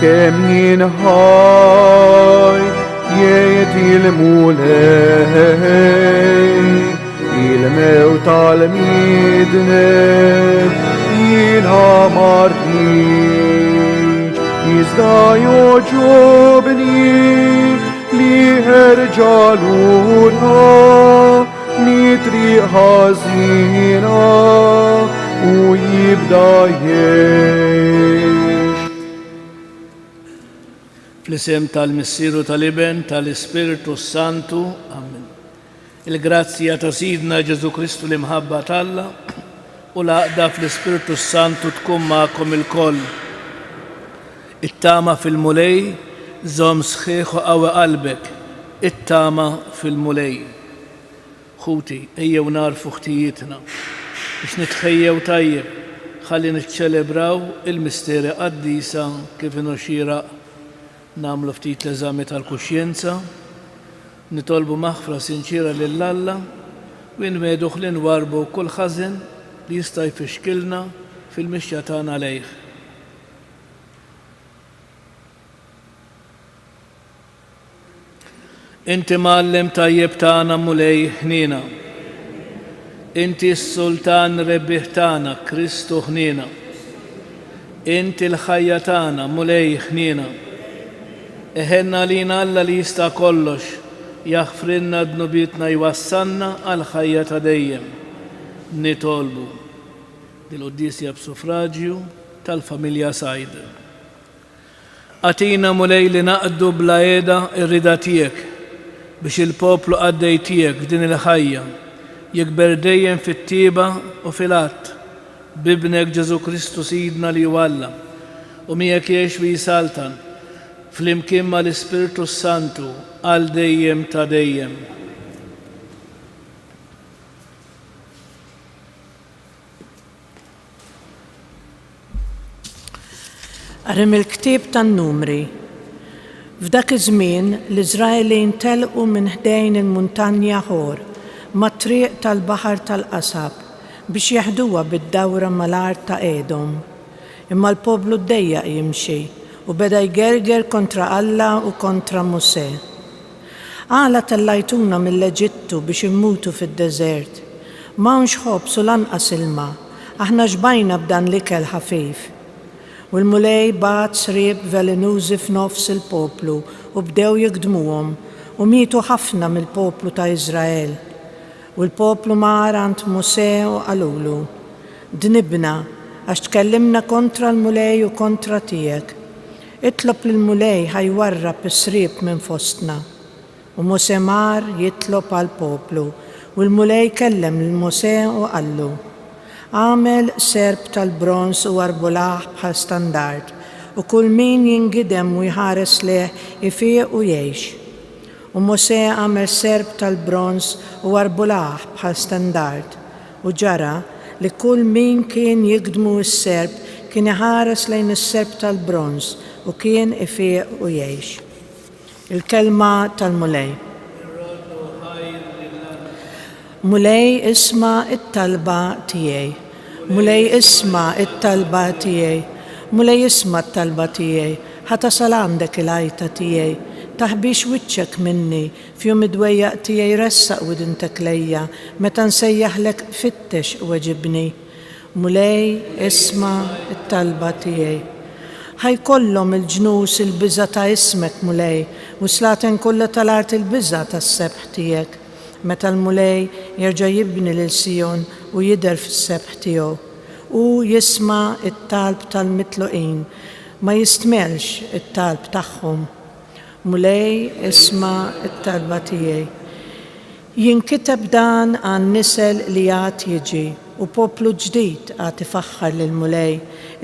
kem jinħaj jiet il-mulej il-mew tal-midneb jina marriċ jizda joġobni li ħerġaluna mitri ħazina u jibda jiex. Fl-isem tal-Missieru tal-Iben tal-Ispiritu Santu. Amen. Il-grazzja ta' Sidna Ġesu Kristu l-imħabba tal-Alla u l-għaqda fl-Ispiritu Santu tkun ma'kom il-koll. It-tama fil-mulej, żomm sħiħ u qawwi qalbek. It-tama fil-mulej. Ħuti, ejjew narfu ħtijietna biex nitħejjew tajjeb, ħalli niċċelebraw il-misteri qaddisa kif inhu xieraq nagħmlu ftit l-eżami tal-kuxjenza, nitolbu maħfra sinċira lill-Alla u nmeduh li nwarbu kull ħażin li jista' jfixkilna fil-mixja tagħna lejh. Inti Mgħallem tajjeb tagħna mulej ħnina. Inti s-Sultan rebbieħ tagħna Kristu ħnina. Inti l-ħajja tagħna mulej ħnina. Eħenna lina Alla li jista' kollox jaħfrinna dnubietna jwassalna għal ħajja ta' dejjem. Nitolbu dil-Qudiesja b'suffraġġju tal-familja Sajd. Atina mulej li naqdu bla qiegħda r-rida tiegħek biex il-poplu għaddej tiegħek f'din il-ħajja jikber dejjem fit-tieba u fil-att b'ibnek Ġesu Kristu Sidna li huwa Alla u miegħek jgħix u jisaltan fl-imkien mal-Ispiritu Santu għal dejjem ta' dejjem. Qrem il-ktieb tan-Numri. F'dak iż-żmien l-Iżraelin telqu minn ħdejn il-muntanja Ħor mat-triq tal-Baħar tal-Qasab biex jeħduha bid-dawra mal-art ta' Edom. Imma l-poplu ddejjaq jimxi u beda jgerger kontra Alla u kontra Musè. Għala tellajtuna mill-Eġittu biex immutu fid-deżert. M'hawnx ħobs u lanqas ilma, aħna xbajna b'dan l-ikel ħafif. U l-mulej bagħat srieb velenużi f'nofs il-poplu u bdew jikdmuhom u mietu ħafna mill-poplu ta' Iżrael. U l-poplu mar għand Musè u qalulu: Dnibna għax tkellimna kontra l-mulej u kontra tiegħek. Itlob lill-mulej ħajwarrab is-srieb minn fostna. U Musè mar jitlob għall-poplu u l-mulej kellem lill-Musè u qallu: Għamel serb tal-bronz u arbulaħ bħal standard u kull min jingidem u jħares leh ifieq u jgħix. U Musè għamel serb tal-bronz u arbulaħ bħal standard u ġara li kull min kien jikdmu s-serb kien iħares lejn is-serb tal-bronz u kien ifieq u jgħix. Il-kelma tal-mulej. Mulej isma' it-talba tiegħi. Mulej isma' it-talba tiegħi. Mulej isma' it-talba tiegħi. Ħatasal għandek il-għajta tiegħi. Taħbix wiċċek minni f'jum id-dwejjaq tiegħi ressaq widintek lejja meta nsejjaħlek fittex weġibni. Mulej isma' it-talba tiegħi. Ħajkollhom il-ġnus il-biża' ta' ismek mulej u slaten kollha tal-art il-biża' tas-sebħ tiegħek. Meta l-mulej jerġa' jibni lil Sion u jidher fis-sebħ tiegħu u jisma' it-talb tal-mitluqin ma jistmelx it-talb tagħhom. Mulej isma' it-talba tiegħi. Jinkiteb dan għan nisel li għad jiġi u poplu ġdid għad ifaħħar lill-mulej.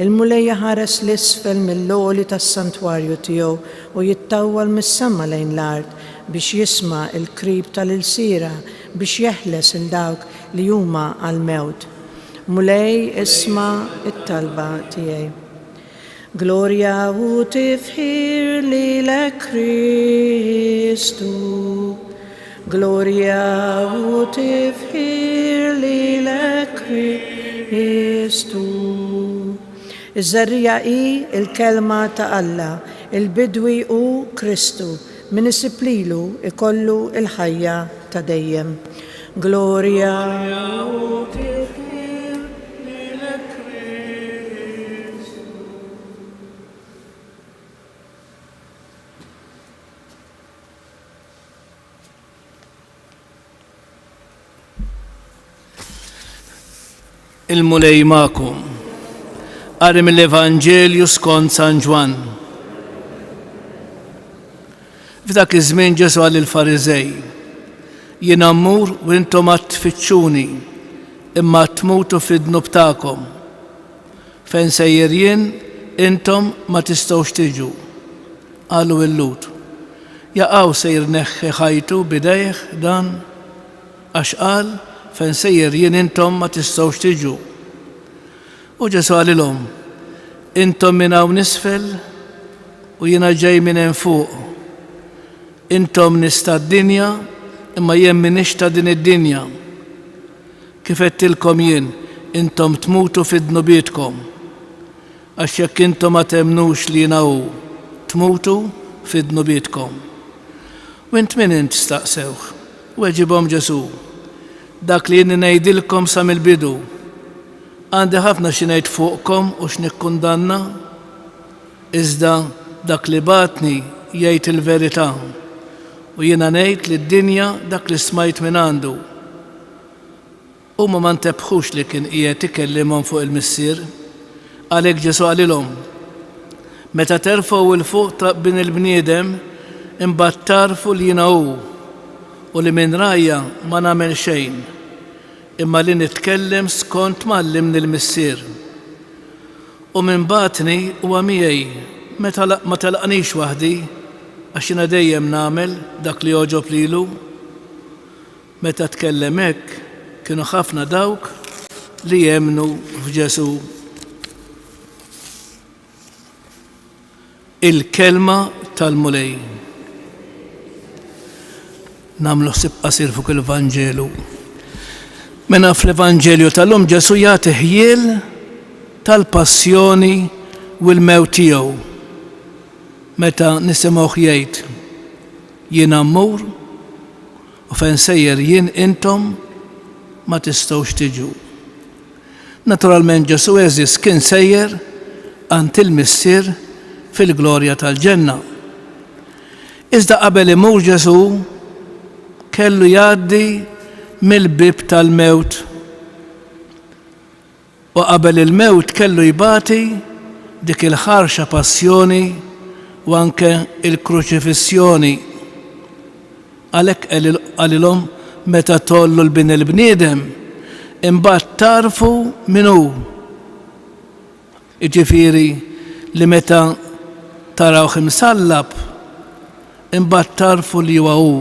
Il-mulej jaħares l-isfel mill-loli tas-santwarju tiegħu u jittawwal mis-sema lejn l-art biex jisma' il-krib tal-ilsira biex jeħles il-dawk li huma għal-mewt. Mulej isma' it-talba tiegħi. Gloria u tifħir lilek Kristu. Gloria u tifħir lilek Kristu. Iż-żarrija hi il-kelma ta' Alla, il-bidwi hu Kristu, min isiplilu ikollu il-ħajja ta' dejjem. Gloria il-mulej ma'kum. Qari mill-Evanġelju skont San Ġwan. F'dak iż-żmien Ġesu għal il-Fariżej: Jien mmur u intom qed tfittxuni, imma tmutu fid-dnub tagħkom. Fejn sejjer jien intom ma tistgħux tiġu. Qalu il-Lut: Jaqgħu sejjer neħħi ħajtu bidejh dan għax qal fejn sejjer jien intom ma tistgħux tiġu. U Ġesu għalilhom: Intom minn hawn nisfel u jiena ġej minn hemm fuq. Intom nies tad-dinja imma jien m'iniex ta' din id-dinja. Kif għedtilkom jien, intom tmutu fid-dnubietkom. Għax jekk intom ma temnux li jiena hu, tmutu fid-dnubietkom. U int min int staqsewh? U weġibhom Ġesu: Dak li jien ngħidilkom sa mill-bidu. Għandi ħafna xi ngħid fuqkom u x'nikkundanna, iżda dak li batni jgħid il-verità u jiena ngħid lid-dinja dak li smajt minn għandu. Huma ma ntebħux li kien qiegħed ikellimhom fuq il-missier, għalhekk Ġesu għalilhom: Meta terfgħu il fuq bin il-bniedem, imbagħad tarfu li jiena hu u li minn rajja ma nagħmel xejn, imma li nitkellem skont m'allimni l-missier. U minn batni huwa miegħi ma telqanix waħdi għax jiena dejjem nagħmel dak li jogħġob lilu. Meta tkellem hekk kienu ħafna dawk li jemmnu f'Ġesu. Il-kelma tal-mulej. Nagħmlu ħsieb qasir fuq il-Vanġelu. Mena fl-Evanġelju tal-lum Ġesu jagħti ħjiel tal-passjoni u l-mewt tiegħu. Meta nisimgħuh jgħid: Jien mmur u fejn sejjer jien intom ma tistgħux tiġu. Naturalment Ġesu eżis kien sejjer għand il-missier fil-glorja tal-ġenna. Iżda qabel imur Ġesu kellu jgħaddi mill-bib tal-mewt. U qabel il-mewt kellu jibati dik il-ħarxa passjoni u anke il-kruċifissjoni. Għalhekk għalilhom meta tollu l-bin il-bniedem, imbagħad tarfu min hu. Jiġifieri li meta tarawh imsallab, imbagħad tarfu li huwa hu.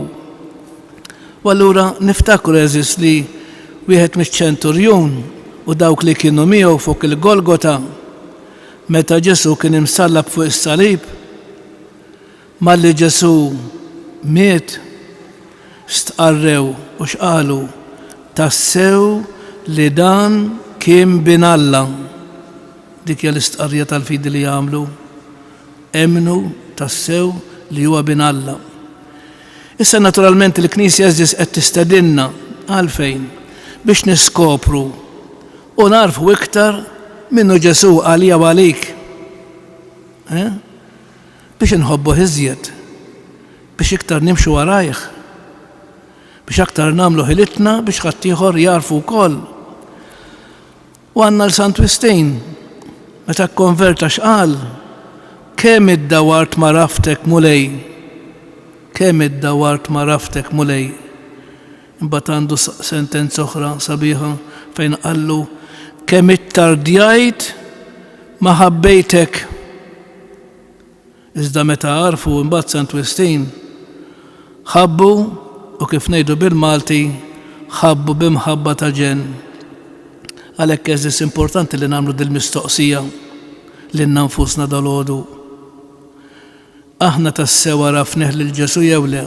U allura niftakru eżis li wieħed miċ-ċenturjun u dawk li kienu miegħu fuq il-Golgota meta Ġesu kien imsallab fuq is-salib, malli Ġesu miet stqarrew u x'qalu: tassew li dan kien bin Alla. Dik hija l-istqarrija tal-fidi li jagħmlu. Emnu tassew li huwa bin Alla. Issa naturalment il-Knisja eżis qed tistedinna għalfejn biex niskopru u narfu iktar minnu Ġesu għalija u għalik. Biex inħobbu iżjed, biex iktar nimxu warajh, biex aktar nagħmlu ħilitna biex ħadd ieħor jarfu wkoll. U għandna l-Sant Wistin meta kkonverta x'qal: kemm iddawart ma raftek mulej. Kemm iddawart ma raftek mulej. Imbagħad għandu sentenza oħra sabiħa fejn qallu: kemm ittardjajt ma ħabbejtek. Iżda meta għarfu imbagħad Sant Wistin, ħabbu u kif ngħidu bil-Malti ħabbu b'imħabba ta' ġen. Għalhekk eżis importanti li nagħmlu dil-mistoqsija lil nfusna dalgħodu: aħna tassew għarafnieh lil Ġesu jew le?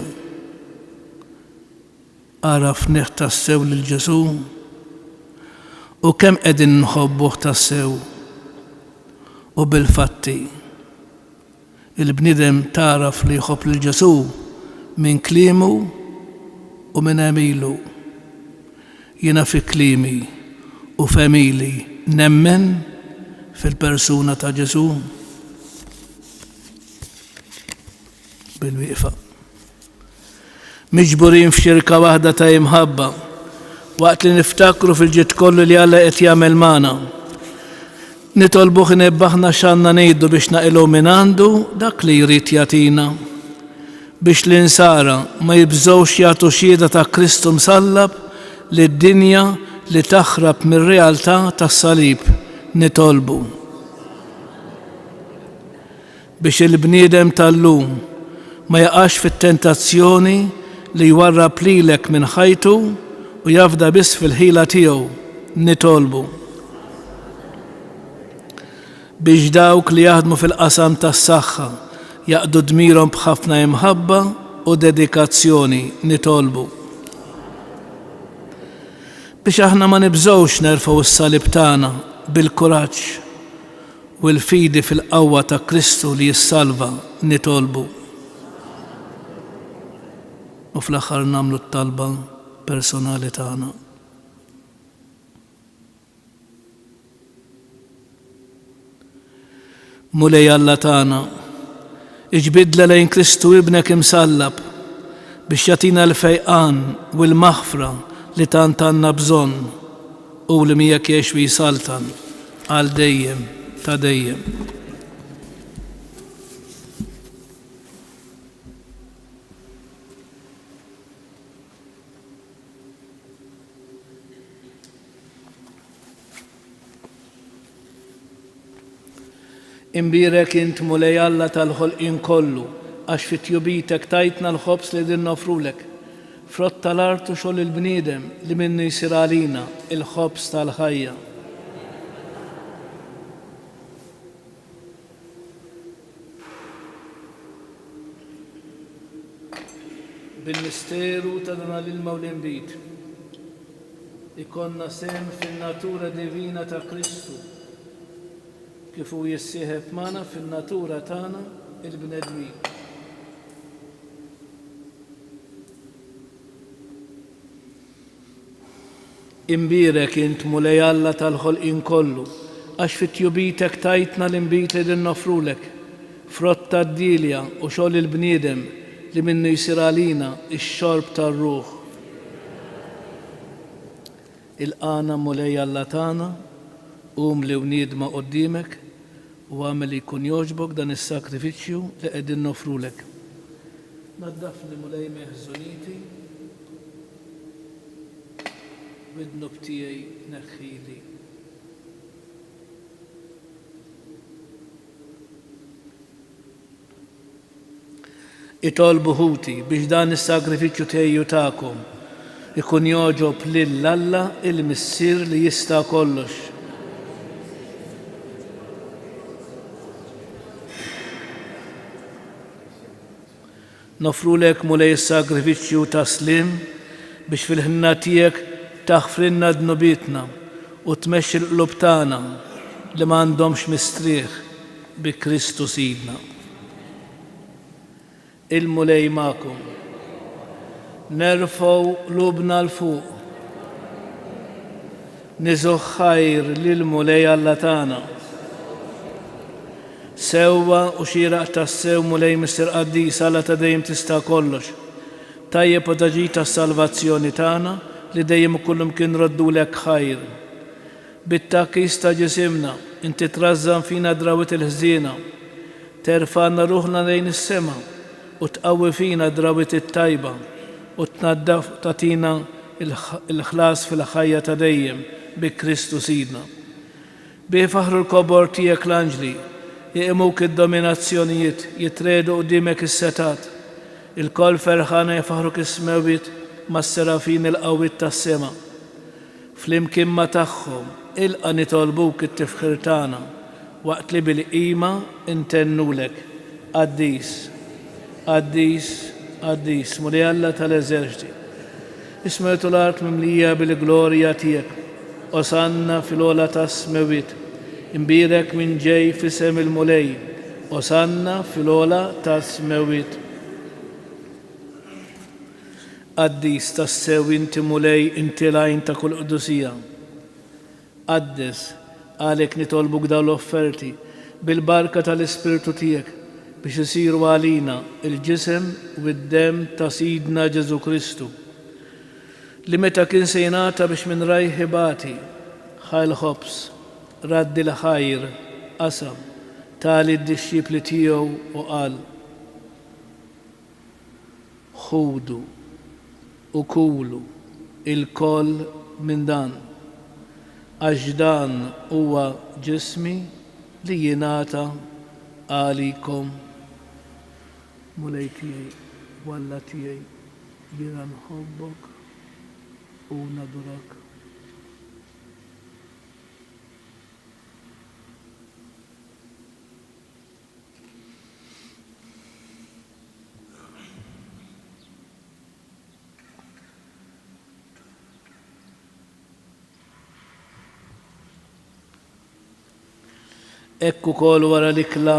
Għarafnieh tassew lil Ġesu? U kemm qegħdin nħobbuh tassew? u bil-fatti. Il-bnidem taraf li jħobb l-Ġesu minn kliemu u minn għamilu. Jiena fi klimi u famili nemmen fil-persuna ta' Ġesu. Bil-wieqfa. Miġburin f'xirka waħda ta' imħabba, waqt li niftakru fil-ġid kollu li Alla qed jagħmel magħna. Nitolbuh inebbaħna x'għandna ngħidu biex naqilu minn għandu dak li jrid jagħtina. Biex l-insara ma jibżgħux jagħtu xhieda ta' Kristu msallab lid-dinja li taħrab mir-realtà tas-salib. Nitolbu biex il-bniedem tal-lum ma jaqax fit-tentazzjoni li jwarrab lilek minn ħajtu u jafda biss fil-ħila tiegħu. Nitolbu biex dawk li jaħdmu fil-qasam tas-saħħa jaqdu dmirhom b'ħafna imħabba u dedikazzjoni. Nitolbu biex aħna ma nibżgħux nerfgħu s-salib tagħna bil-kuraġġ u l-fidi fil-qawwa ta' Kristu li jissalva. Nitolbu u fl-aħħar nagħmlu t-talba personali tagħna. Mulej Alla tagħna, iġbidla lejn Kristu ibnek imsallab biex jagħtina l-fejqan u l-maħfra li tant għandna bżonn u li miegħek jgħix wisaltan għal dejjem ta' dejjem. Imbirek int mulej Alla tal-ħolqien kollu, għax fit-tjubitek tajtna l-ħobs li din nofrulek. Frott tal-art u xogħol il-bniedem li minnu jsir għalina il-ħobs tal-ħajja. Bil-misteru ta' dan l-ilma u l-inbit ikonna sem fin-natura divina ta' Kristu kif hu jissieħeb magħna fin-natura tagħna il-bnedmin. Imbirek int mulej Alla tal-ħolqien kollu, għax fit-tjubitek tajtna l-inbit li din nofrulek, frott tad-dilja u xogħol il-bniedem li minnu jsir għalina ix-xorb tar-ruħ. Il-qana mulej Alla tagħna, li wniedma qoddimek u għamel li jkun jogħġbok dan is-sakrifiċċju li qegħdin nofrulek. Naddafni mulej meħżuniti, widnub tiegħi neħħili. Itolbu ħuti biex dan is-sagrifiċċju tiegħi tagħkom ikun jogħġob lil Alla il-Missier li jista' kollox. Nofrulek mulej is-sagrifiċċju taslim biex fil-ħinna tiegħek taħfrinna dnubietna u tmexxi l-qlub tagħna li m'għandhomx mistrieħ bi Kristu Sidna. Il-mulej magħkom. Nerfgħu qlubna l-fuq. Niżgħu ħajr lill-mulej Alla tagħna. Sewwa u xieraq tassew mulej Mister Qaddis Alla ta' dejjem tista' kollox. Tajjeb u taġi tas-salvazzjoni tagħna li dejjem ikullhom kien roddulek ħajr. Bit-takkis ta' ġisimna inti trażżam fina drawit il-ħżiena, terfa'na ruħna lejn is-sema u tqawwi fina drawit it-tajba u tnaddaf tatina il-ħlas fil-ħajja ta' dejjem bi Kristu Sidna. Bi faħru l-kobor tiegħek l-anġli jiqimuk id-dominazzjonijiet jitredu qudiemek is-setat. Il-koll ferħana jifaħruk is-smewit mas-serafin il-qawwiet tas-sema. Flimkien ma' tagħhom ilqa' nitolbuk it-tifħir tagħna waqt li bil-qima intennulek. Qaddis, Qaddis, Qaddis, mulej Alla tal-eżerċiti. Ismetu l-art mimlija bil-glorja tiegħek. Osanna fil-ola tas-smewit. imbirek minn ġej fisem il-mulej, osanna fil-ola ta' smewit. Qaddis tassew inti mulej inti lajn ta' kull qudusija. Qaddis għalek nitolbuk daw l-offerti bil-barka tal-Ispiritu tiegħek biex isiru għalina il-ġisem u d-dem ta' Sidna Ġesu Kristu li meta kien se jingħata biex minn rajħibati ħal ħobs raddi l-ħajr qasam tali d-dixxipli tiegħu u qal ħudu u kulu il-koll minn dan għax dan huwa ġismi li jingħata għalikom. Mulej tiegħi walla tiegħi jiena nħobbok u nadurak. Ekku kol wara l-ikla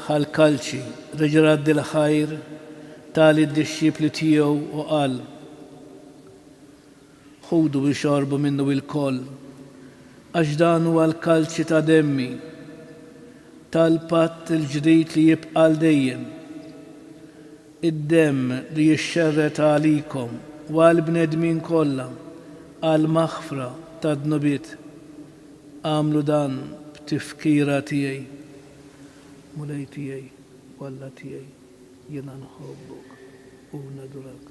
ħal-kalċi, reġrad dil-ħajr tali d-dixxipli tiegħu u qal ħudu biex xorbu minnu il-koll għax dan huwa l-kalċi ta' demmi tal-patt il-ġdid li jibqa' dejjem id-demm li jixxerret għalikom u għall-bnedmin kollha għall-maħfra ta' dnubiet għamlu dan tifkira tiegħi, mulej tiegħi, walla tiegħi, jiena nħobbok u nadurak.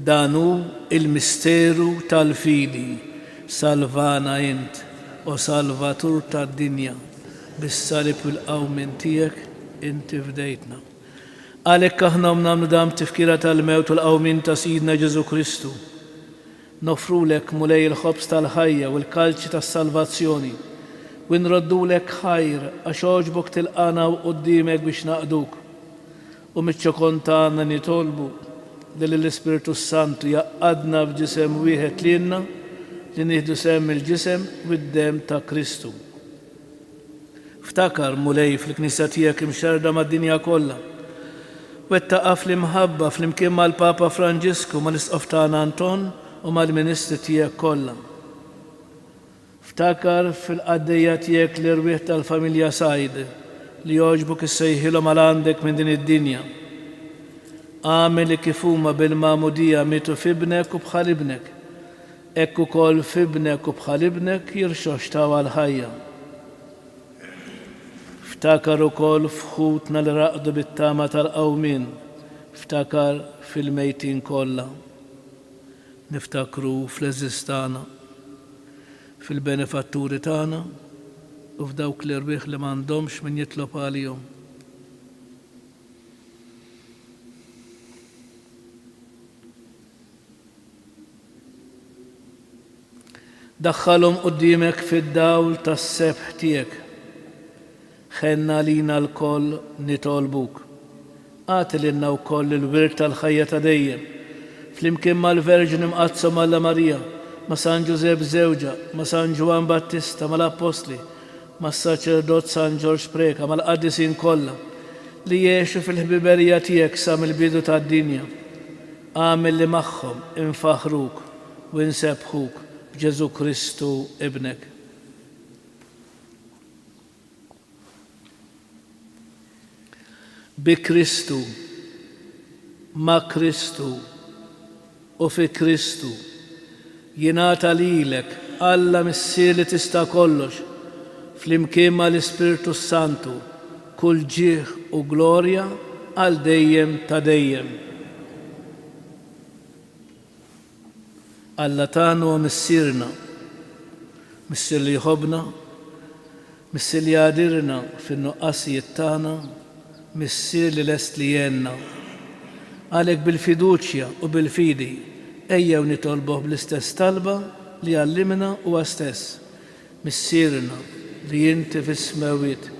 Danu il-misteru tal-fidi, salvana int u salvatur tad-dinja bis-salib u l-qawmin tiegħek inti fdejtna. Għalhekk aħna nagħmlu dam tifkira tal-mewt u l-qawmin ta' Sidna Ġesu Kristu. Nofrulek mulej il-ħobs tal-ħajja u l-kalċi tas-salvazzjoni u nroddulek ħajr għax għoġbok tilqana quddiemek biex naqduk u miċ-ċokon tagħna nitolbu li l-Ispiritu Santu jaqqadna f'ġisem wieħed lilna li nieħdu sehem il-ġisem u d-dem ta' Kristu. Ftakar mulej fil-Knisja tiegħek imxerda mad-dinja kollha. Wettaqa' fl-imħabba flimkien mal-Papa Franġisku mal-Isqof tagħna Anton u mal-Ministri tiegħek kollha. Ftakar fil-qaddejja tiegħek l-irwieħ tal-familja Sajd li jogħġbok issejħilhom għal għandek minn din id-dinja. Għamel li kif huma bil-magħmudija mietu f'ibnek u bħal ibnek. Ekk ukoll f'ibnek u bħal ibnek jirxoxtaw għal-ħajja. Ftakar ukoll f'ħutna li raqdu bit-tama tal-qawmin, ftakar fil-mejtin kollha. Niftakru fl-eżiż tagħna, fil-benefatturi tagħna u f'dawk l-irwieħ li m'għandhomx min jitlob għalihom. Daħħalhom quddiemek fid-dawl tas-sebħ tiegħek. Ħenna lina l-koll nitolbuk. Għati lilna wkoll il-wirt tal-ħajja ta' dejjem. Flimkien mal-Verġin imqazzom Alla Marija, ma' San Ġusepp żewġa, ma' San Ġwan Battista, mal-Apostli, mas-Saċerdot San Ġorġ Preka, mal-qaddisin kollha li jgħixu fil-ħbiberija tiegħek sa mill-bidu tad-dinja. Għamel li magħhom infaħruk u nsebħuk b'Ġesu Kristu ibnek. Bi Kristu, ma' Kristu u fi Kristu jingħata lilek Alla missier li tista' kollox flimkien mal-Ispiritu Santu kull ġieħ u glorja għal dejjem ta' dejjem. Alla tagħna huwa missierna, missier li jħobbna, missier li jgħadirna fin-nuqqasijiet tagħna, missier li lest li jenna. Għalhekk bil-fiduċja u bil-fidi ejjew nitolbuh bl-istess talba li għallimna huwa stess. missirna li jinti fis-smawit,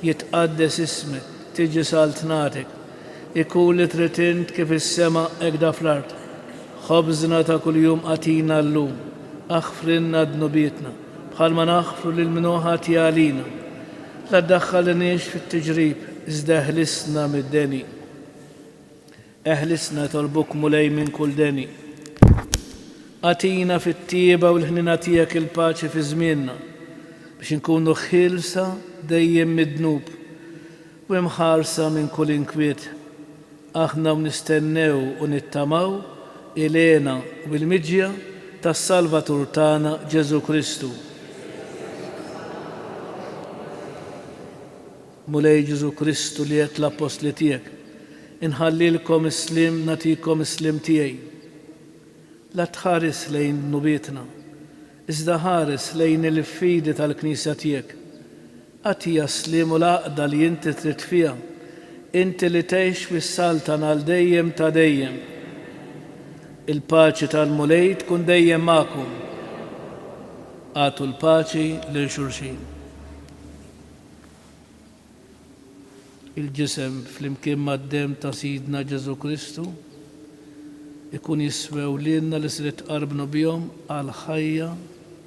jitqaddes ismek, tiġi saltnatek, ikun li trid int kif is-sema hekk da fl-ard. Ħobżna ta' kuljum atina llum, aħfrilna dnubietna, bħalma naħfru lil min ħati għalina. La ddaħħalniex fit-tiġrib, iżda eħlisna mid-deni. Eħlisna tolbuk mulej minn kull deni. Atina fit-tieba u l-ħnina tiegħek il-paċi fi żmienna biex inkunu ħilsa dejjem mid-dnub u imħarsa minn kull inkwiet. Aħna nistennew u nittamaw ilena u l-miġja tas-Salvatur tagħna Ġesu Kristu. Mulej Ġesu Kristu li qed l-apostli tiegħek, inħallilkom islim natikom islim tiegħi. La tħares lejn nubietna, iżda ħares lejn il-fidi tal-Knisja tiegħek. Għatija slim u l-għaqda li inti trid fiha, inti li tgħix fis-saltan għal dejjem ta' dejjem. Il-paċi tal-mulej tkun dejjem magħkom. Għatu l-paċi lil xulxin. Il-ġisem flimkien mad-dem ta' Sidna Ġesu Kristu ikun jiswew lilna li se tqarbnu bihom għal ħajja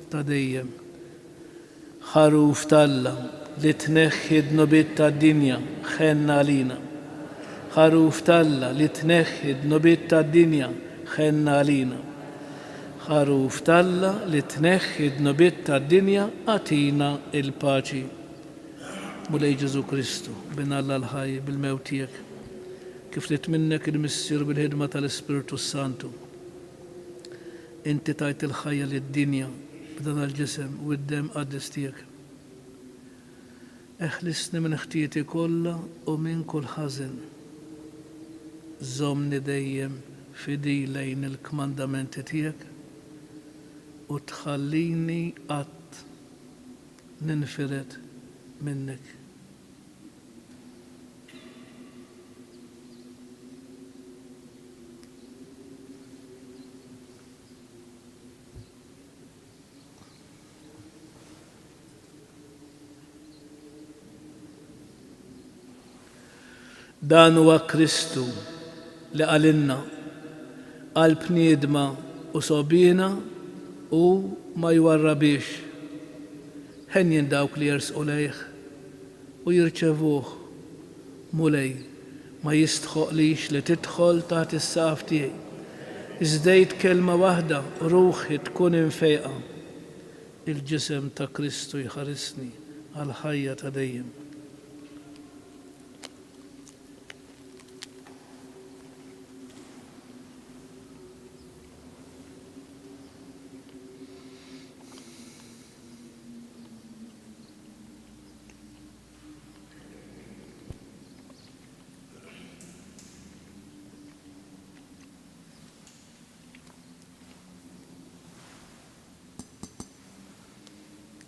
ta' dejjem. Ħaruf talla li tneħħi d-nubiet tad-dinja ħenna għalina. Ħaruf talla li tneħħi d-nubiet tad-dinja ħenna għalina. Ħaruf talla li tneħħi d-nubiet tad-dinja għatina il-paċi. Mulej Ġesu Kristu, bin Alla l-ħaj bil-mewt tiegħek, kif li tminnek il-missier bil-ħidma tal-Ispiritu Santu. Inti tajt il-ħajja lid-dinja b'dan il-ġisem u d-dem qaddis tiegħek. Eħlisni minn ħtieti kollha u minn kull ħażin. Żommni dejjem fidi lejn il-kmandamenti tiegħek u tħallini qatt ninfired minnek. Dan huwa Kristu li għalinna għal bniedma u sobina u ma jwarrabiex. Ħenjin dawk li jersqu lejh u jirċevuh. Mulej ma jistħoqlix li tidħol taħt is-saqaf tiegħi. Iżdejt kelma waħda ruħi tkun infejqa. Il-ġisem ta' Kristu jħarisni għal ħajja ta' dejjem.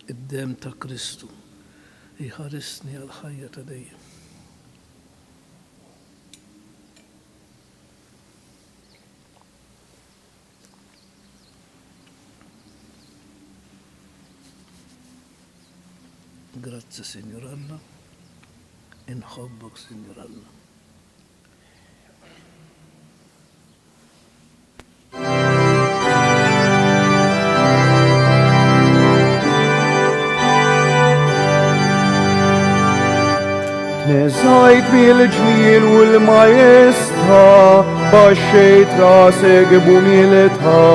Id-dem ta' Kristu jħarisni għal ħajja ta' dejjem. Grazzi, Signor Alla, inħobbok, Signor Alla. Neżajt bil-ġmiel u l-majesta, baxxejt rasek b'umiltà,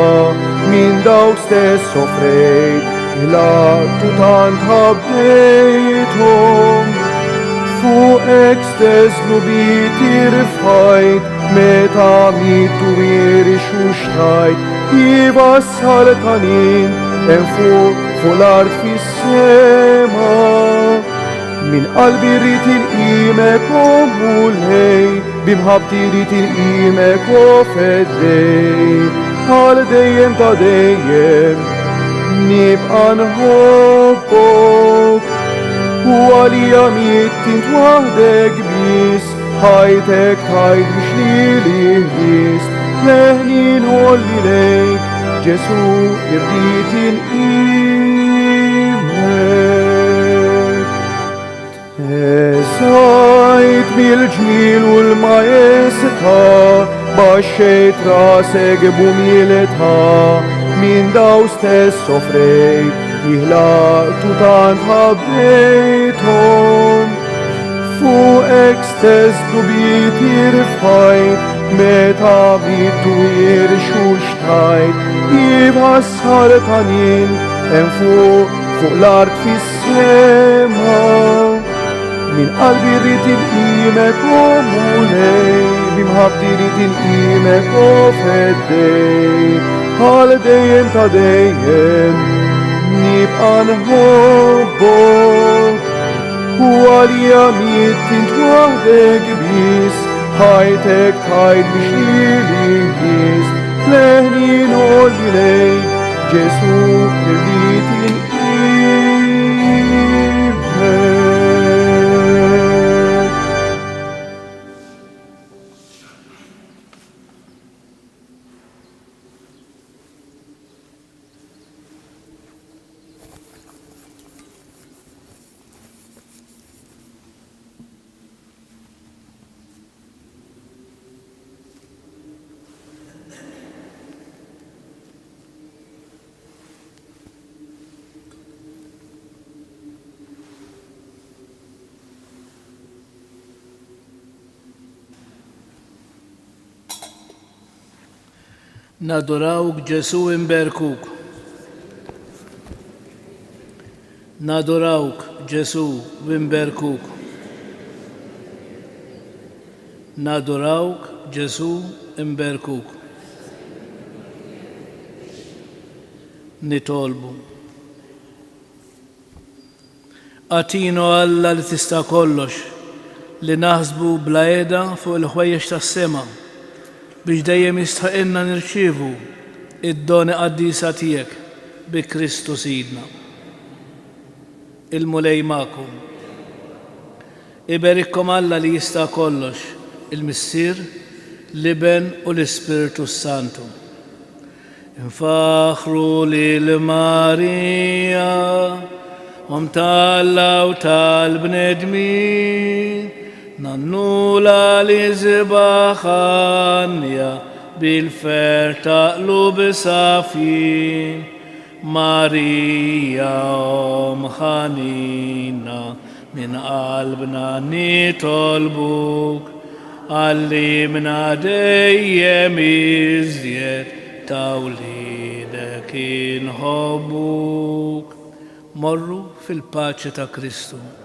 min dawk stess soffrejt, il-attu tant ħabbejthom. Fuqek stess nubit irfajt, meta mittu irixu xtajt, jivassal tanin, fuq l-art fis-sema. Min qalbi rrit il-qimek u mulej, bimħabti rrit il-qimek u feddej, għal dejjem ta' dejjem, nibqa' nħobbok, u għalija mittint waħdek bis, ħajtek tajt biex li bis, leħni nħolli lejk, Ġesu irrit il-qimek. Eżajt bil-ġmil u l-majestra, baxxejt rasek b'umilità, min daw stess sofrejt, jihlaqtu tant ħabbejthom. Fuqek stess dubit jirfajt, meta bittu jirxuxtajt, jibħassar tanin, fuq l-art fis-sema. Min qalbi rrit il-qimek u mulej, bimħabti rrit il-qimek u feddej, għal dejjem ta' dejjem, nibqa' nħobbok. U għalija mittint waħdek bis, ħajtek tajt biex il-inqis, leħni nolli lej, Ġesu irrit il-qimek. Nadurawk Ġesu imberkuk. Nadurawk Ġesu imberkuk. Nadurawk Ġesu imberkuk. Nitolbu. Atino Alla li tista' kollox, li naħsbu bla qiegħda fuq il-ħwejjex tas-sema, biex dejjem jistħaqilna nirċievu id-doni qaddisa tiegħek bi Kristu Sidna. Il-mulej magħkom. Iberikkom Alla li jista' kollox, il-Missier, l-Iben u l-Ispiritu Santu. Infaħru lil Marija, Tal-Alla u tal-bnedmin, nannula li zibaħanja bil-fer taqlub safin. Marija ħanina min qalbna nitolbuk, għallimna dejjem iżjed ta' wliedek inħobbuk. Morru fil-paċi ta' Kristu.